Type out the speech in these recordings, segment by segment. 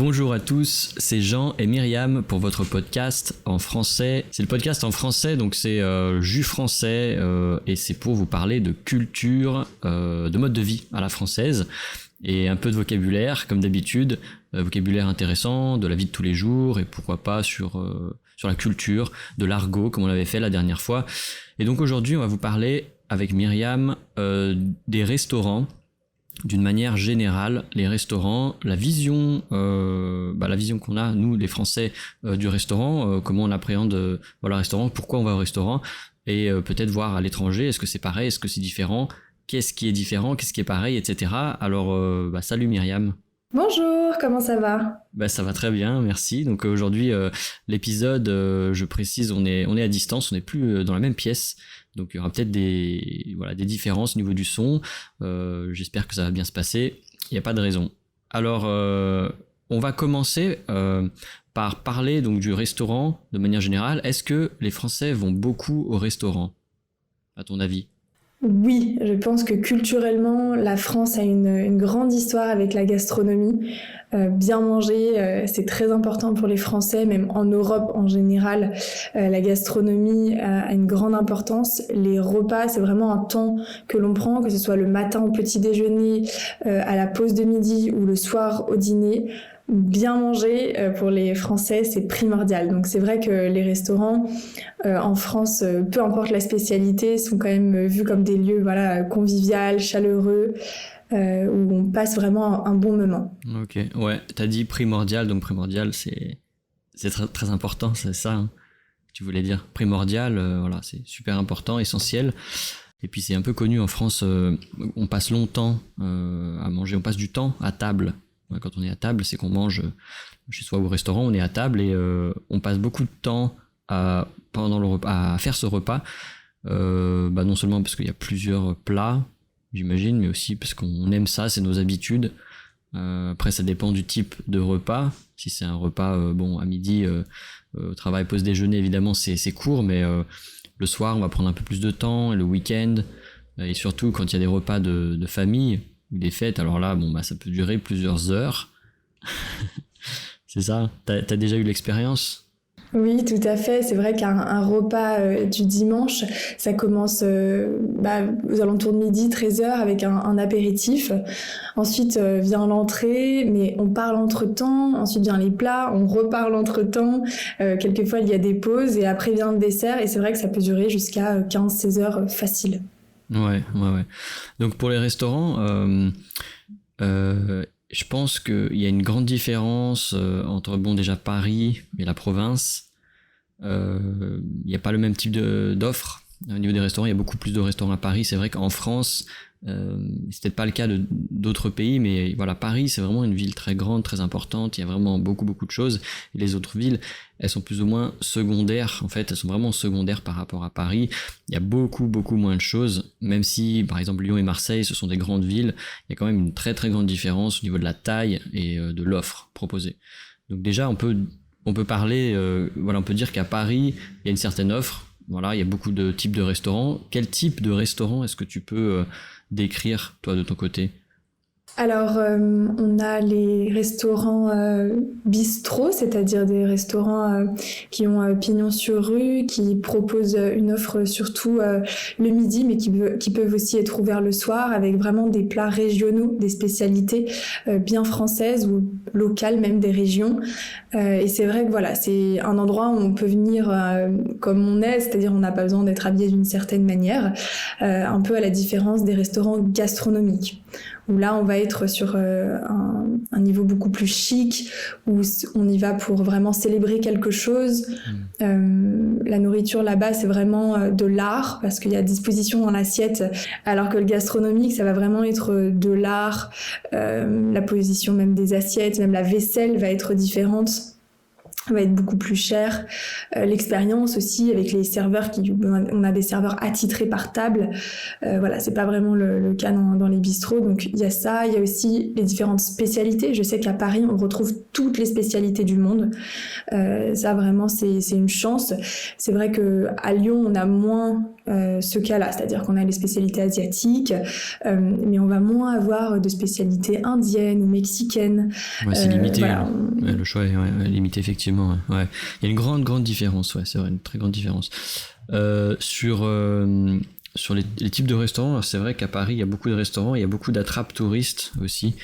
Bonjour à tous, c'est Jean et Myriam pour votre podcast en français. C'est le podcast en français, donc c'est Jus français et c'est pour vous parler de culture, de mode de vie à la française et un peu de vocabulaire comme d'habitude, vocabulaire intéressant, de la vie de tous les jours et pourquoi pas sur la culture, de l'argot comme on l'avait fait la dernière fois. Et donc aujourd'hui on va vous parler avec Myriam des restaurants. D'une manière générale, les restaurants, la vision qu'on a, nous les Français, du restaurant, comment on appréhende le restaurant, pourquoi on va au restaurant, et peut-être voir à l'étranger, est-ce que c'est pareil, est-ce que c'est différent, qu'est-ce qui est différent, qu'est-ce qui est pareil, etc. Alors, salut Myriam. Bonjour, comment ça va ? Ça va très bien, merci. Donc aujourd'hui, l'épisode, je précise, on est à distance, on n'est plus dans la même pièce. Donc il y aura peut-être des différences au niveau du son. J'espère que ça va bien se passer. Il n'y a pas de raison. Alors, on va commencer par parler donc du restaurant de manière générale. Est-ce que les Français vont beaucoup au restaurant, à ton avis ? Oui, je pense que culturellement, la France a une grande histoire avec la gastronomie. Bien manger, c'est très important pour les Français, même en Europe en général. La gastronomie a une grande importance. Les repas, c'est vraiment un temps que l'on prend, que ce soit le matin au petit déjeuner, à la pause de midi ou le soir au dîner. Bien manger, pour les Français, c'est primordial. Donc c'est vrai que les restaurants en France, peu importe la spécialité, sont quand même vus comme des lieux conviviaux, chaleureux, où on passe vraiment un bon moment. Ok, ouais, t'as dit primordial, donc primordial c'est très, très important, c'est ça hein, tu voulais dire. Primordial, c'est super important, essentiel. Et puis c'est un peu connu en France, on passe longtemps à manger, on passe du temps à table. Quand on est à table, c'est qu'on mange chez soi ou au restaurant, on est à table et on passe beaucoup de temps pendant le repas à faire ce repas. Non seulement parce qu'il y a plusieurs plats, j'imagine, mais aussi parce qu'on aime ça, c'est nos habitudes. Après, ça dépend du type de repas. Si c'est un repas à midi, au travail, pause déjeuner, évidemment, c'est court, mais le soir, on va prendre un peu plus de temps, le week-end, et surtout quand il y a des repas de famille, ou des fêtes, alors là, ça peut durer plusieurs heures. C'est ça ? T'as déjà eu l'expérience ? Oui, tout à fait. C'est vrai qu'un repas du dimanche, ça commence aux alentours de midi, 13h, avec un apéritif. Ensuite vient l'entrée, mais on parle entre-temps. Ensuite vient les plats, on reparle entre-temps. Quelquefois, il y a des pauses et après vient le dessert. Et c'est vrai que ça peut durer jusqu'à 15-16 heures facile. Ouais. Donc pour les restaurants, je pense qu'il y a une grande différence entre déjà Paris et la province. Il n'y a pas le même type d'offres. Au niveau des restaurants, il y a beaucoup plus de restaurants à Paris. C'est vrai qu'en France, c'est peut-être pas le cas d'autres pays, mais voilà, Paris, c'est vraiment une ville très grande, très importante. Il y a vraiment beaucoup de choses. Et les autres villes, elles sont plus ou moins secondaires. En fait, elles sont vraiment secondaires par rapport à Paris. Il y a beaucoup moins de choses. Même si, par exemple, Lyon et Marseille, ce sont des grandes villes, il y a quand même une très très grande différence au niveau de la taille et de l'offre proposée. Donc déjà, on peut parler, on peut dire qu'à Paris, il y a une certaine offre. Voilà, il y a beaucoup de types de restaurants. Quel type de restaurant est-ce que tu peux décrire, toi, de ton côté ? Alors, on a les restaurants bistrot, c'est-à-dire des restaurants qui ont pignon sur rue, qui proposent une offre surtout le midi, mais qui peuvent aussi être ouverts le soir, avec vraiment des plats régionaux, des spécialités bien françaises ou locales, même des régions. Et c'est vrai que c'est un endroit où on peut venir comme on est, c'est-à-dire on n'a pas besoin d'être habillé d'une certaine manière, un peu à la différence des restaurants gastronomiques, où là on va être sur un niveau beaucoup plus chic, où on y va pour vraiment célébrer quelque chose. La nourriture là-bas, c'est vraiment de l'art, parce qu'il y a disposition dans l'assiette, alors que le gastronomique, ça va vraiment être de l'art, la position même des assiettes, même la vaisselle va être différente. Va être beaucoup plus cher. L'expérience aussi avec les serveurs, on a des serveurs attitrés par table. C'est pas vraiment le cas dans les bistrots. Donc il y a ça, il y a aussi les différentes spécialités. Je sais qu'à Paris, on retrouve toutes les spécialités du monde. Ça vraiment, c'est une chance. C'est vrai que à Lyon, on a moins ce cas-là, c'est-à-dire qu'on a les spécialités asiatiques, mais on va moins avoir de spécialités indiennes ou mexicaines. Ouais, c'est limité. Voilà. Ouais, le choix est limité, effectivement. Ouais. Il y a une grande différence, ouais, c'est vrai, une très grande différence. Sur les types de restaurants, alors c'est vrai qu'à Paris, il y a beaucoup de restaurants, il y a beaucoup d'attrapes touristes aussi.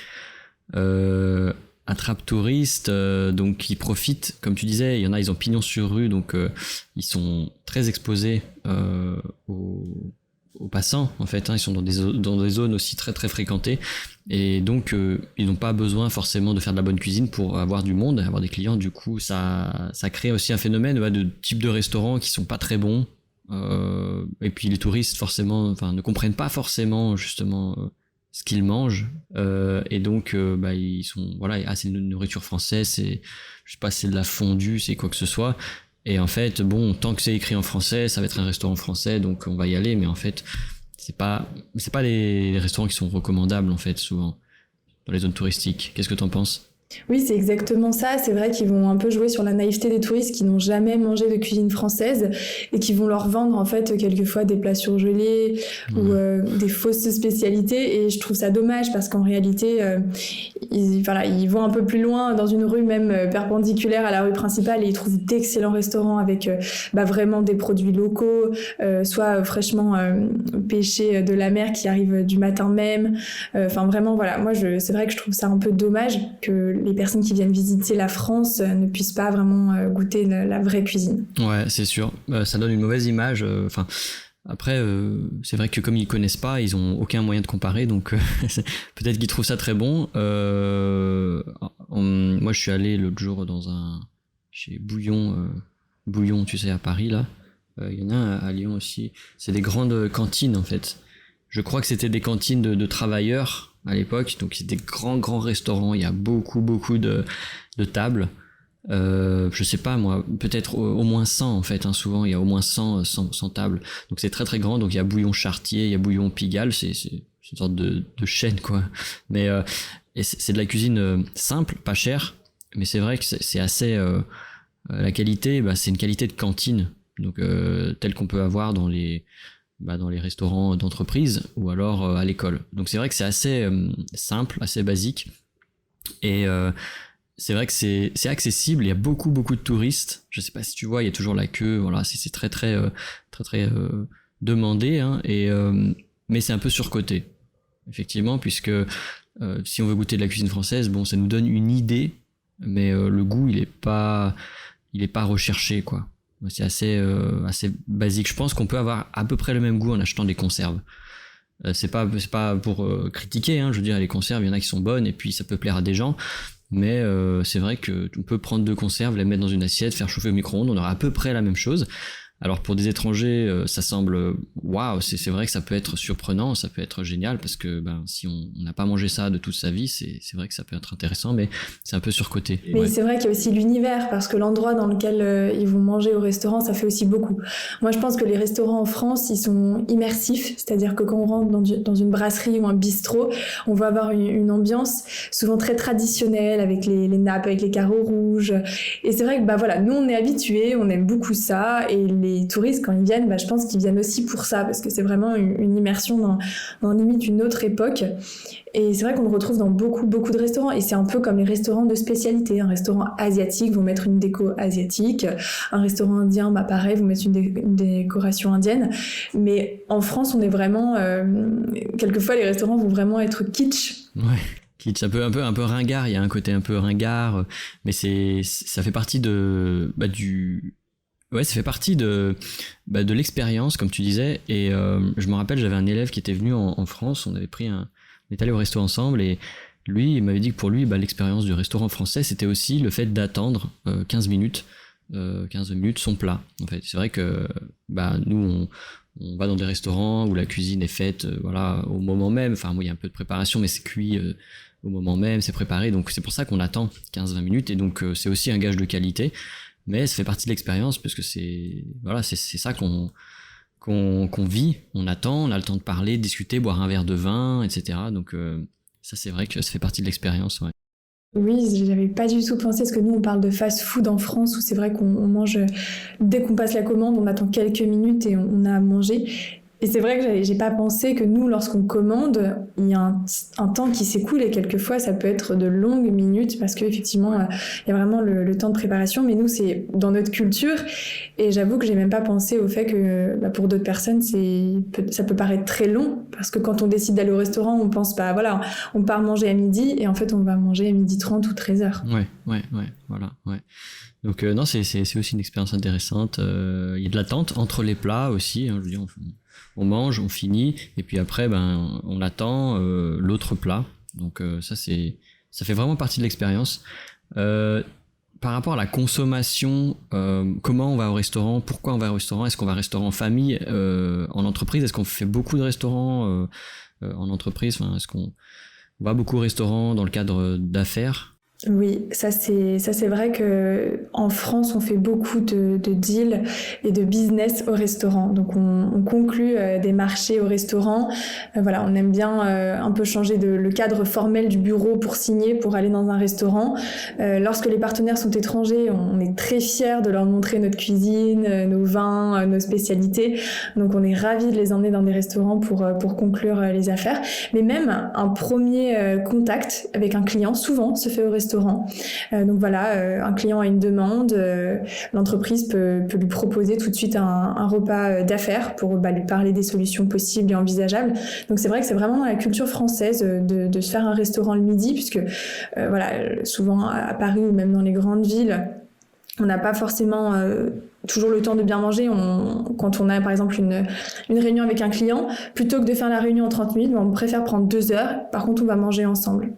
Attrape touristes, donc qui profitent, comme tu disais, il y en a, ils ont pignon sur rue, donc ils sont très exposés aux passants, en fait, hein, ils sont dans des zones aussi très très fréquentées, et donc ils n'ont pas besoin forcément de faire de la bonne cuisine pour avoir du monde, avoir des clients. Du coup ça crée aussi un phénomène de type de restaurants qui sont pas très bons, et puis les touristes forcément, ne comprennent pas forcément justement ce qu'ils mangent, et donc ils sont c'est une nourriture française, c'est, je sais pas, c'est de la fondue, c'est quoi que ce soit, et en fait bon, tant que c'est écrit en français, ça va être un restaurant français, donc on va y aller, mais en fait c'est pas les restaurants qui sont recommandables en fait souvent dans les zones touristiques. Qu'est-ce que t'en penses? Oui, c'est exactement ça. C'est vrai qu'ils vont un peu jouer sur la naïveté des touristes qui n'ont jamais mangé de cuisine française et qui vont leur vendre en fait quelquefois des plats surgelés ou des fausses spécialités. Et je trouve ça dommage parce qu'en réalité, ils vont un peu plus loin dans une rue même perpendiculaire à la rue principale et ils trouvent d'excellents restaurants avec vraiment des produits locaux, soit fraîchement pêchés de la mer qui arrivent du matin même. Vraiment, voilà. Moi, c'est vrai que je trouve ça un peu dommage que les personnes qui viennent visiter la France ne puissent pas vraiment goûter la vraie cuisine. Ouais, c'est sûr. Ça donne une mauvaise image. Après, c'est vrai que comme ils connaissent pas, ils ont aucun moyen de comparer, donc peut-être qu'ils trouvent ça très bon. Moi, je suis allé l'autre jour chez Bouillon, tu sais, à Paris là. Il y en a un à Lyon aussi. C'est des grandes cantines en fait. Je crois que c'était des cantines de travailleurs à l'époque, donc c'est des grands restaurants, il y a beaucoup de tables, je sais pas moi, peut-être au moins 100 en fait, hein, souvent il y a au moins 100 tables, donc c'est très grand, donc il y a Bouillon Chartier, il y a Bouillon Pigalle, c'est une sorte de chaîne quoi, mais et c'est de la cuisine simple, pas chère, mais c'est vrai que c'est assez, la qualité, c'est une qualité de cantine, donc telle qu'on peut avoir dans les restaurants d'entreprise ou alors à l'école. Donc c'est vrai que c'est assez simple, assez basique, et c'est vrai que c'est accessible. Il y a beaucoup de touristes. Je sais pas si tu vois, il y a toujours la queue. Voilà, c'est très demandé, hein, et mais c'est un peu surcoté, effectivement, puisque si on veut goûter de la cuisine française, bon, ça nous donne une idée, mais le goût il est pas recherché quoi. C'est assez basique. Je pense qu'on peut avoir à peu près le même goût en achetant des conserves. C'est pas pour critiquer, hein, je veux dire, les conserves, il y en a qui sont bonnes et puis ça peut plaire à des gens, mais c'est vrai que on peut prendre 2 conserves, les mettre dans une assiette, faire chauffer au micro-ondes, on aura à peu près la même chose. Alors pour des étrangers, ça semble waouh, c'est vrai que ça peut être surprenant, ça peut être génial, parce que si on n'a pas mangé ça de toute sa vie, c'est vrai que ça peut être intéressant, mais c'est un peu surcoté. Mais c'est vrai qu'il y a aussi l'univers, parce que l'endroit dans lequel ils vont manger au restaurant, ça fait aussi beaucoup. Moi, je pense que les restaurants en France, ils sont immersifs, c'est-à-dire que quand on rentre dans une brasserie ou un bistrot, on va avoir une ambiance souvent très traditionnelle, avec les nappes, avec les carreaux rouges. Et c'est vrai que voilà, nous on est habitués, on aime beaucoup ça, et les touristes, quand ils viennent, je pense qu'ils viennent aussi pour ça, parce que c'est vraiment une immersion dans limite une autre époque. Et c'est vrai qu'on le retrouve dans beaucoup de restaurants, et c'est un peu comme les restaurants de spécialité. Un restaurant asiatique vont mettre une déco asiatique, un restaurant indien, pareil, vont mettre une décoration indienne. Mais en France, on est vraiment... quelquefois, les restaurants vont vraiment être kitsch. Ouais. Kitsch, un peu ringard, il y a un côté un peu ringard, mais ça fait partie ça fait partie de l'expérience, comme tu disais. Et je me rappelle, j'avais un élève qui était venu en France, on est allé au resto ensemble, et lui, il m'avait dit que pour lui, l'expérience du restaurant français, c'était aussi le fait d'attendre 15 minutes son plat. En fait, c'est vrai que nous, on va dans des restaurants où la cuisine est faite au moment même. Enfin, il y a un peu de préparation, mais c'est cuit au moment même, c'est préparé. Donc c'est pour ça qu'on attend 15-20 minutes, et donc c'est aussi un gage de qualité. Mais ça fait partie de l'expérience, parce que c'est ça qu'on vit. On attend, on a le temps de parler, de discuter, boire un verre de vin, etc. Donc ça, c'est vrai que ça fait partie de l'expérience, ouais. Oui, j'avais pas du tout pensé, parce que nous, on parle de fast-food en France, où c'est vrai qu'on mange, dès qu'on passe la commande, on attend quelques minutes et on a à manger. Et c'est vrai que j'ai pas pensé que nous, lorsqu'on commande, il y a un temps qui s'écoule et quelquefois ça peut être de longues minutes parce qu'effectivement, il y a vraiment le temps de préparation. Mais nous, c'est dans notre culture et j'avoue que j'ai même pas pensé au fait que pour d'autres personnes, ça peut paraître très long parce que quand on décide d'aller au restaurant, on pense pas, voilà, on part manger à midi et en fait, on va manger à 12h30 ou 13h. Ouais, voilà, ouais. Donc non, c'est aussi une expérience intéressante. Il y a de l'attente entre les plats aussi, hein, je veux dire, on mange, on finit, et puis après, on attend l'autre plat. Donc ça fait vraiment partie de l'expérience. Par rapport à la consommation, comment on va au restaurant, pourquoi on va au restaurant, est-ce qu'on va au restaurant en famille, en entreprise, est-ce qu'on fait beaucoup de restaurants en entreprise, enfin, est-ce qu'on va beaucoup au restaurant dans le cadre d'affaires? Oui, ça c'est vrai que en France on fait beaucoup de deals et de business au restaurant. Donc on conclut des marchés au restaurant. Voilà, on aime bien un peu changer le cadre formel du bureau pour signer, pour aller dans un restaurant. Lorsque les partenaires sont étrangers, on est très fiers de leur montrer notre cuisine, nos vins, nos spécialités. Donc on est ravis de les emmener dans des restaurants pour conclure les affaires. Mais même un premier contact avec un client souvent se fait au restaurant. Donc voilà, un client a une demande, l'entreprise peut lui proposer tout de suite un repas d'affaires pour lui parler des solutions possibles et envisageables. Donc c'est vrai que c'est vraiment dans la culture française de se faire un restaurant le midi, puisque voilà, souvent à Paris ou même dans les grandes villes, on n'a pas forcément toujours le temps de bien manger. Quand on a par exemple une réunion avec un client, plutôt que de faire la réunion en 30 minutes, on préfère prendre 2 heures. Par contre, on va manger ensemble.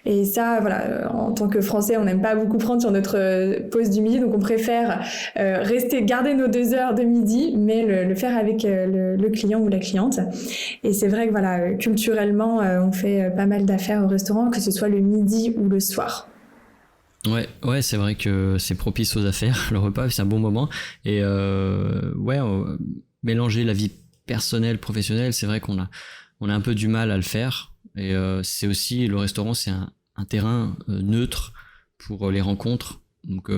Et ça, voilà, en tant que Français, on n'aime pas beaucoup prendre sur notre pause du midi, donc on préfère garder nos 2 heures de midi, mais le faire avec le client ou la cliente. Et c'est vrai que voilà, culturellement, on fait pas mal d'affaires au restaurant, que ce soit le midi ou le soir. Ouais, c'est vrai que c'est propice aux affaires, le repas, c'est un bon moment. Et mélanger la vie personnelle, professionnelle, c'est vrai qu'on a un peu du mal à le faire. Et c'est aussi, le restaurant, c'est un terrain neutre pour les rencontres. Donc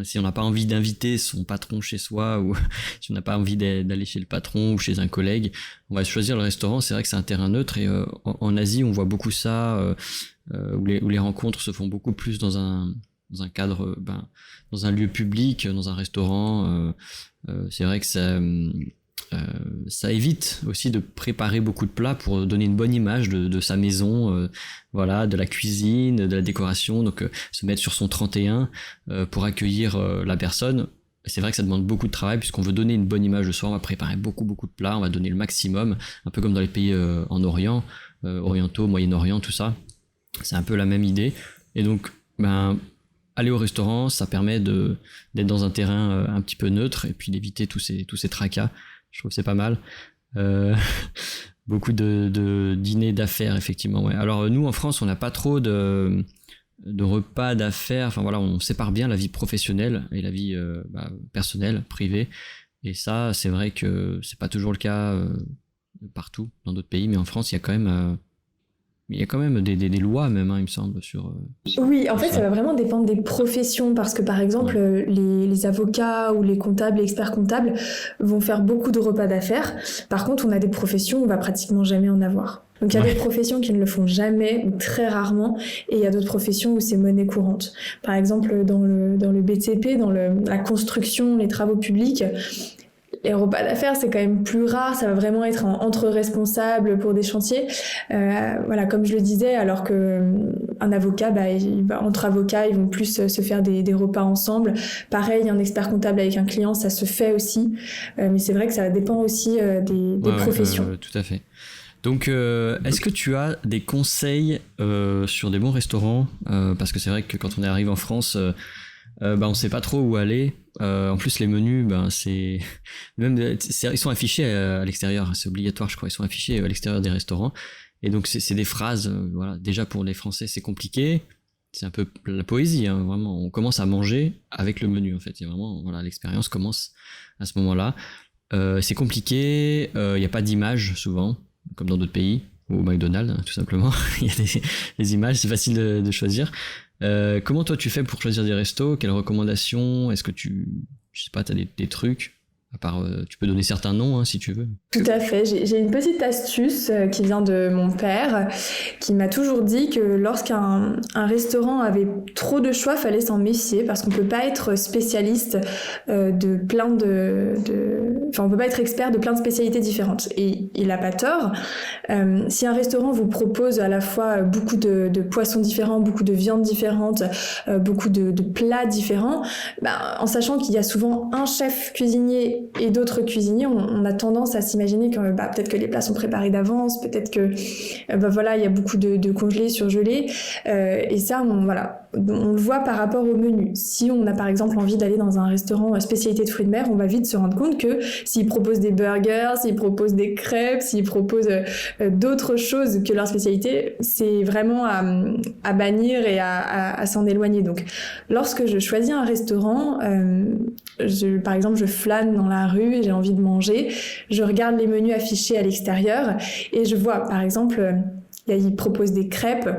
si on n'a pas envie d'inviter son patron chez soi, ou si on n'a pas envie d'aller chez le patron ou chez un collègue, on va choisir le restaurant. C'est vrai que c'est un terrain neutre. Et en Asie, on voit beaucoup ça, où les rencontres se font beaucoup plus dans un cadre, dans un lieu public, dans un restaurant. C'est vrai que ça évite aussi de préparer beaucoup de plats pour donner une bonne image de sa maison, voilà, de la cuisine, de la décoration. Donc se mettre sur son 31 pour accueillir la personne. C'est vrai que ça demande beaucoup de travail, puisqu'on veut donner une bonne image le soir. On va préparer beaucoup de plats, on va donner le maximum, un peu comme dans les pays en Orient, orientaux, Moyen-Orient, tout ça. C'est un peu la même idée. Et donc aller au restaurant, ça permet d'être dans un terrain un petit peu neutre, et puis d'éviter tous ces tracas. Je trouve que c'est pas mal. Beaucoup de dîners d'affaires, effectivement. Ouais. Alors nous, en France, on n'a pas trop de repas d'affaires. Enfin voilà, on sépare bien la vie professionnelle et la vie personnelle, privée. Et ça, c'est vrai que c'est pas toujours le cas partout dans d'autres pays, mais en France, il y a quand même des lois, même, hein, il me semble, sur... Oui, en fait, ça va vraiment dépendre des professions, parce que par exemple, les avocats ou les comptables, les experts comptables vont faire beaucoup de repas d'affaires. Par contre, on a des professions où on va pratiquement jamais en avoir. Donc il y a des professions qui ne le font jamais ou très rarement, et il y a d'autres professions où c'est monnaie courante. Par exemple, dans le BTP, dans la construction, les travaux publics, les repas d'affaires, c'est quand même plus rare. Ça va vraiment être entre responsables pour des chantiers. Voilà, comme je le disais, alors que un avocat, entre avocats, ils vont plus se faire des repas ensemble. Pareil, un expert comptable avec un client, ça se fait aussi. Mais c'est vrai que ça dépend aussi des professions. Tout à fait. Donc, est-ce que tu as des conseils sur des bons restaurants, parce que c'est vrai que quand on arrive en France, on sait pas trop où aller. En plus, les menus, ils sont affichés à l'extérieur. C'est obligatoire, je crois. Ils sont affichés à l'extérieur des restaurants. Et donc, c'est des phrases. Voilà. Déjà, pour les Français, c'est compliqué. C'est un peu la poésie, hein, vraiment. On commence à manger avec le menu, en fait. Et vraiment, voilà, l'expérience commence à ce moment-là. C'est compliqué. Il n'y a pas d'image, souvent, comme dans d'autres pays. ou McDonald's, tout simplement. Il y a des images, c'est facile de choisir. Comment toi tu fais pour choisir des restos? Quelles recommandations? Est-ce que je sais pas, t'as des trucs? À part, tu peux donner certains noms si tu veux. Tout à fait. J'ai une petite astuce qui vient de mon père, qui m'a toujours dit que lorsqu'un restaurant avait trop de choix, fallait s'en méfier parce qu'on peut pas être spécialiste de plein enfin, on peut pas être expert de plein de spécialités différentes. Et il a pas tort. Si un restaurant vous propose à la fois beaucoup de poissons différents, beaucoup de viandes différentes, beaucoup de plats différents, en sachant qu'il y a souvent un chef cuisinier et d'autres cuisiniers, on a tendance à s'imaginer que peut-être que les plats sont préparés d'avance, peut-être que il y a beaucoup de congelés, surgelés, et ça on le voit par rapport au menu. Si on a par exemple envie d'aller dans un restaurant spécialité de fruits de mer, on va vite se rendre compte que s'ils proposent des burgers, s'ils proposent des crêpes, s'ils proposent d'autres choses que leur spécialité, c'est vraiment à bannir et à s'en éloigner. Donc lorsque je choisis un restaurant, par exemple je flâne dans la rue et j'ai envie de manger, je regarde les menus affichés à l'extérieur et je vois par exemple ils proposent des crêpes.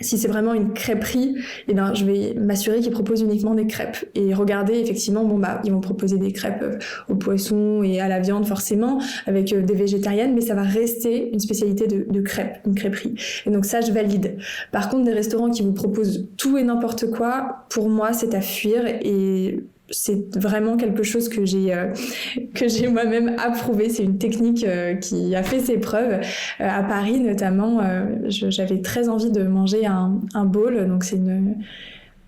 Si c'est vraiment une crêperie, je vais m'assurer qu'ils proposent uniquement des crêpes et regarder effectivement ils vont proposer des crêpes au poisson et à la viande forcément avec des végétariennes, mais ça va rester une spécialité de crêpes, une crêperie. Et donc ça je valide. Par contre des restaurants qui vous proposent tout et n'importe quoi, pour moi c'est à fuir et c'est vraiment quelque chose que j'ai moi-même approuvé. C'est une technique qui a fait ses preuves. À Paris notamment, j'avais très envie de manger un bowl, donc c'est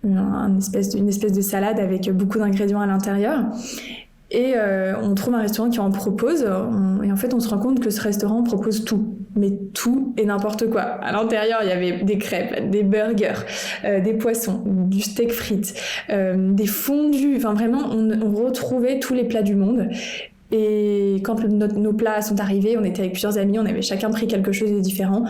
une espèce de salade avec beaucoup d'ingrédients à l'intérieur. Et on trouve un restaurant qui en propose, et en fait on se rend compte que ce restaurant propose tout, mais tout et n'importe quoi. À l'intérieur il y avait des crêpes, des burgers, des poissons, du steak frites, des fondus, enfin vraiment on retrouvait tous les plats du monde. Et quand nos plats sont arrivés, on était avec plusieurs amis, on avait chacun pris quelque chose de différent.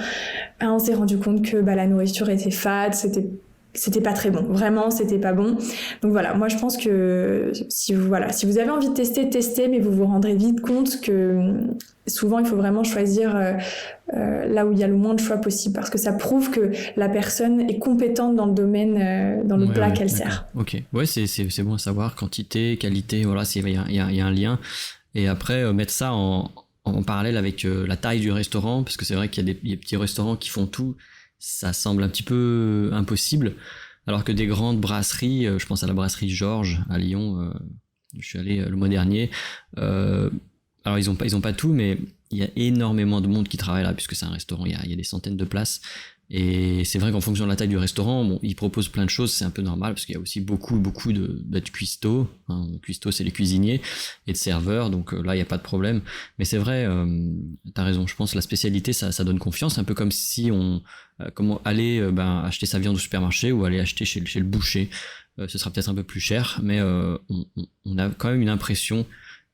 On s'est rendu compte que la nourriture était fade, c'était pas très bon, vraiment c'était pas bon. Donc voilà, moi je pense que si vous avez envie de tester, mais vous vous rendrez vite compte que souvent il faut vraiment choisir là où il y a le moins de choix possible, parce que ça prouve que la personne est compétente dans le domaine, dans le plat qu'elle sert. Ok, ouais, c'est bon à savoir, quantité, qualité, voilà, il y a un lien. Et après mettre ça en parallèle avec la taille du restaurant, parce que c'est vrai qu'il y a des petits restaurants qui font tout. Ça semble un petit peu impossible, alors que des grandes brasseries, je pense à la brasserie Georges à Lyon, je suis allé le mois dernier, alors ils ont pas tout, mais il y a énormément de monde qui travaille là, puisque c'est un restaurant, il y a des centaines de places, et c'est vrai qu'en fonction de la taille du restaurant, ils proposent plein de choses, c'est un peu normal, parce qu'il y a aussi beaucoup de cuistots, cuistots c'est les cuisiniers, et de serveurs, donc là il n'y a pas de problème, mais c'est vrai, t'as raison, je pense que la spécialité ça donne confiance, un peu comme si comment aller acheter sa viande au supermarché ou aller acheter chez le boucher, ce sera peut-être un peu plus cher, mais on a quand même une impression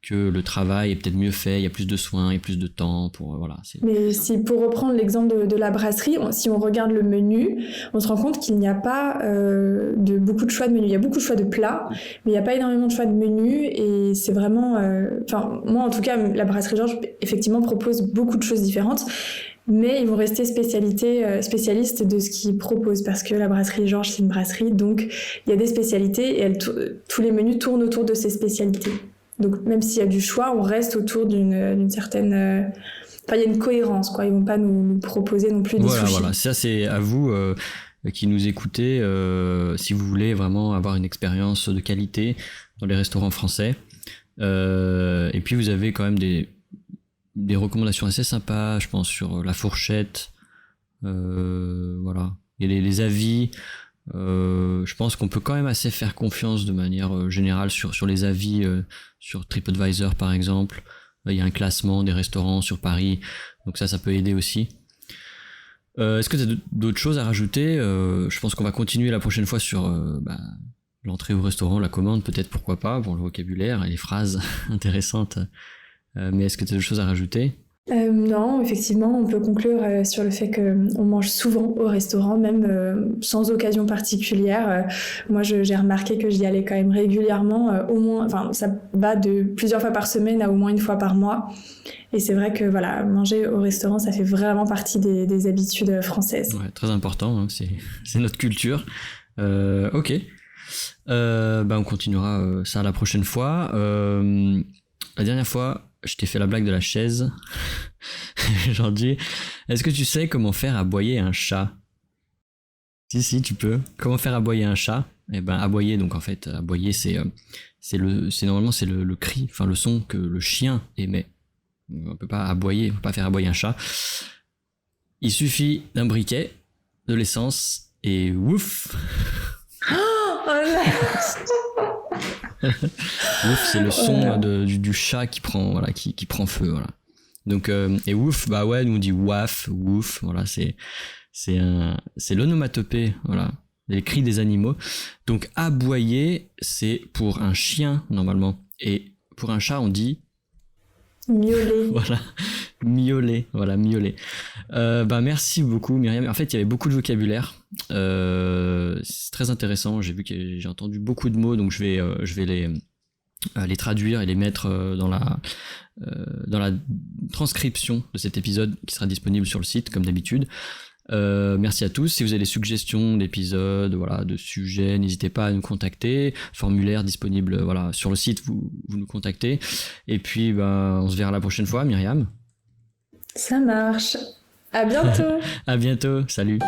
que le travail est peut-être mieux fait, il y a plus de soins et plus de temps pour Mais pour reprendre l'exemple de la brasserie, si on regarde le menu, on se rend compte qu'il n'y a pas de beaucoup de choix de menu. Il y a beaucoup de choix de plats, mais il n'y a pas énormément de choix de menu, et c'est vraiment moi en tout cas la brasserie Georges effectivement propose beaucoup de choses différentes, mais ils vont rester spécialistes de ce qu'ils proposent, parce que la brasserie Georges c'est une brasserie, donc il y a des spécialités et tous les menus tournent autour de ces spécialités. Donc même s'il y a du choix, on reste autour d'une certaine... il y a une cohérence, quoi. Ils vont pas nous proposer non plus des sushis. Voilà, ça c'est à vous qui nous écoutez, si vous voulez vraiment avoir une expérience de qualité dans les restaurants français. Et puis vous avez quand même des recommandations assez sympas, je pense, sur la fourchette. Voilà. Il y a les avis... je pense qu'on peut quand même assez faire confiance de manière générale sur les avis sur TripAdvisor par exemple. Il y a un classement des restaurants sur Paris, donc ça peut aider aussi. Est-ce que tu as d'autres choses à rajouter? Je pense qu'on va continuer la prochaine fois sur l'entrée au restaurant, la commande, peut-être, pourquoi pas, le vocabulaire et les phrases intéressantes. Mais est-ce que tu as d'autres choses à rajouter? Non, effectivement, on peut conclure sur le fait qu'on mange souvent au restaurant, même sans occasion particulière. Moi, j'ai remarqué que j'y allais quand même régulièrement, au moins, enfin, ça va de plusieurs fois par semaine à au moins une fois par mois. Et c'est vrai que voilà, manger au restaurant, ça fait vraiment partie des habitudes françaises. Ouais, très important, hein, c'est notre culture. Ok. On continuera ça la prochaine fois. La dernière fois, je t'ai fait la blague de la chaise. Aujourd'hui, est-ce que tu sais comment faire aboyer un chat? Si, tu peux. Comment faire aboyer un chat? Eh ben, aboyer, donc en fait, aboyer, normalement c'est le cri, enfin le son que le chien émet. On peut pas aboyer, on peut pas faire aboyer un chat. Il suffit d'un briquet, de l'essence et ouf. Ouf, c'est le son du chat qui prend, voilà, qui prend feu, voilà. Donc et ouf, bah ouais, nous on dit waf, wouf, voilà, c'est l'onomatopée, voilà, les cris des animaux. Donc aboyer, c'est pour un chien normalement, et pour un chat on dit miauler. Voilà, miauler, voilà, miauler. Merci beaucoup Myriam. En fait, il y avait beaucoup de vocabulaire. C'est très intéressant. J'ai entendu beaucoup de mots, donc je vais les traduire et les mettre dans la transcription de cet épisode qui sera disponible sur le site comme d'habitude. Merci à tous. Si vous avez des suggestions d'épisodes, voilà, de sujets, n'hésitez pas à nous contacter. Formulaire disponible, voilà, sur le site, vous nous contactez. Et puis, on se verra la prochaine fois, Myriam. Ça marche. À bientôt. À bientôt. Salut.